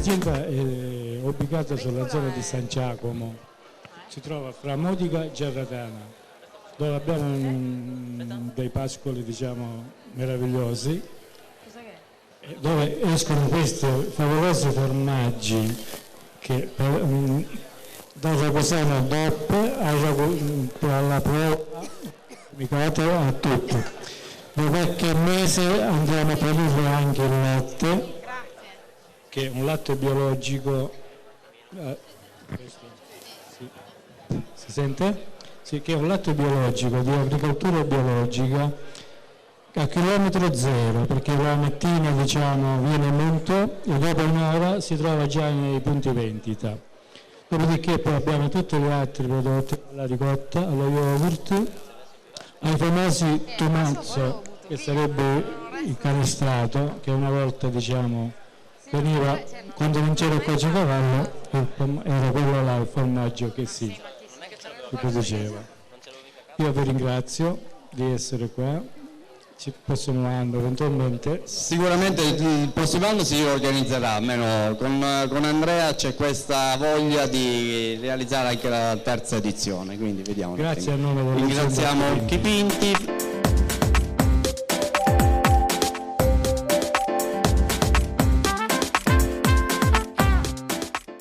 l'azienda è ubicata sulla zona di San Giacomo, si trova fra Modica e Gerratana, dove abbiamo dei pascoli diciamo meravigliosi, dove escono questi favolosi formaggi che dal ragusano DOP alla prova, a tutto. Da qualche mese andremo a produrre anche il latte, che è un latte biologico, si sente? Sì, che è un latte biologico, di agricoltura biologica, a chilometro zero, perché la mattina diciamo viene munto e dopo un'ora si trova già nei punti vendita. Dopodiché poi abbiamo tutti gli altri prodotti, alla ricotta, allo yogurt, ai famosi tumazzo, che sarebbe il canestrato, che una volta diciamo veniva, quando non c'era il caciocavallo, era quello là il formaggio che si produceva. Io vi ringrazio di essere qua. Ci prossimo anno eventualmente. Sicuramente il prossimo anno si organizzerà, almeno con Andrea c'è questa voglia di realizzare anche la terza edizione, quindi vediamo. Grazie a nome del ringraziamo Chipinti.